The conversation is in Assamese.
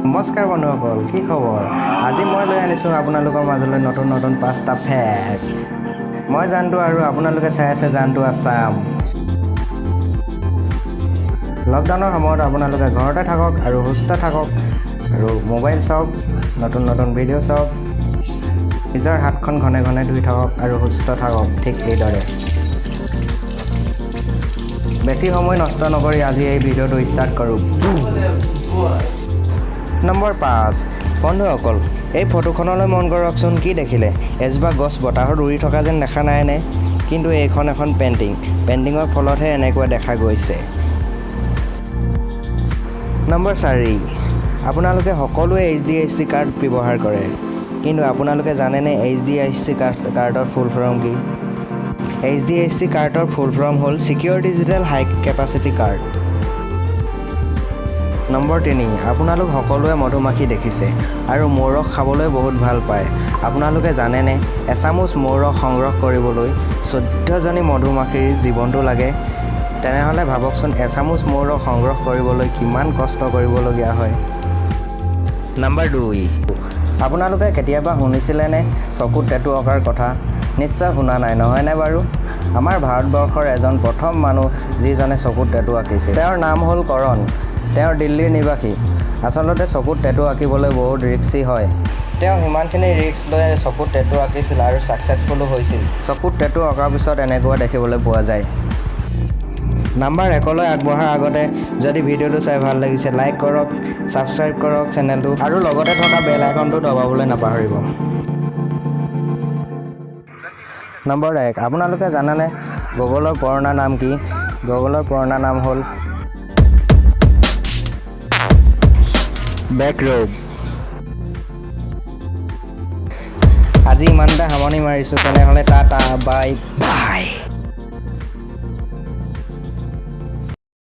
নমস্কাৰ বন্ধুসকল, কি খবৰ? আজি মই লৈ আনিছোঁ আপোনালোকৰ মাজলৈ নতুন নতুন 5টা ফেক্ট। মই জানটো আৰু আপোনালোকে চাই আছে জানটো আছাম। লকডাউনৰ সময়ত আপোনালোকে ঘৰতে থাকক আৰু সুস্থ থাকক আৰু মোবাইল চাওক, নতুন নতুন ভিডিঅ' চাওক, নিজৰ হাতখন ঘনে ঘনে ধুই থাকক আৰু সুস্থ থাকক। ঠিক এইদৰে বেছি সময় নষ্ট নকৰি আজি এই ভিডিঅ'টো ষ্টাৰ্ট কৰোঁ। নম্বৰ 5 বন্ধুসকল, এই ফটোখনলৈ মন কৰকচোন। কি দেখিলে? এজোপা গছ বতাহত উৰি থকা যেন দেখা নাইনে? কিন্তু এইখন এখন পেইণ্টিঙৰ ফলতহে এনেকুৱা দেখা গৈছে। নম্বৰ 4 আপোনালোকে সকলোৱে HDFC কাৰ্ড ব্যৱহাৰ কৰে, কিন্তু আপোনালোকে জানেনে HDFC কাৰ্ডৰ ফুল ফৰ্ম কি? HDFC কাৰ্ডৰ ফুল ফৰ্ম হ'ল ছিকিউৰ ডিজিটেল হাই কেপাচিটি কাৰ্ড। নম্বৰ 3 আপোনালোক সকলোৱে মধুমাখি দেখিছে আৰু মৌ ৰস খাবলৈ বহুত ভাল পায়। আপোনালোকে জানেনে এচামুচ মৌ ৰস সংগ্ৰহ কৰিবলৈ 14জনী মধুমাখিৰ জীৱনটো লাগে? তেনেহ'লে ভাবকচোন এচামুচ মৌ ৰস সংগ্ৰহ কৰিবলৈ কিমান কষ্ট কৰিবলগীয়া হয়। নম্বৰ 2 আপোনালোকে কেতিয়াবা শুনিছিলেনে চকুত টেটু অঁকাৰ কথা? নিশ্চয় শুনা নাই, নহয়নে বাৰু? আমাৰ ভাৰতবৰ্ষৰ এজন প্ৰথম মানুহ যিজনে চকুত টেটু আঁকিছিল, তেওঁৰ নাম হ'ল কৰণ। তেওঁ দিল্লীৰ নিবাসী। আচলতে চকুত টেটু আঁকিবলৈ বহুত ৰিস্কি হয়। তেওঁ সিমানখিনি ৰিস্ক লৈ চকুত টেটু আঁকিছিল আৰু ছাকচেছফুলো হৈছিল। চকুত টেটু অঁকাৰ পিছত এনেকুৱা দেখিবলৈ পোৱা যায়। নম্বৰ 1লৈ আগবঢ়াৰ আগতে যদি ভিডিঅ'টো চাই ভাল লাগিছে লাইক কৰক, ছাবস্ক্ৰাইব কৰক চেনেলটো আৰু লগতে থকা বেল আইকনটো দবাবলৈ নাপাহৰিব। নম্বৰ 1 আপোনালোকে জানেনে গুগলৰ পুৰণা নাম কি? গুগলৰ পুৰণা নাম হ'ল বেকৰোব। আজি ইমানতে সামৰণি মাৰিছোঁ। তেনেহ'লে টাটা বাই বাই।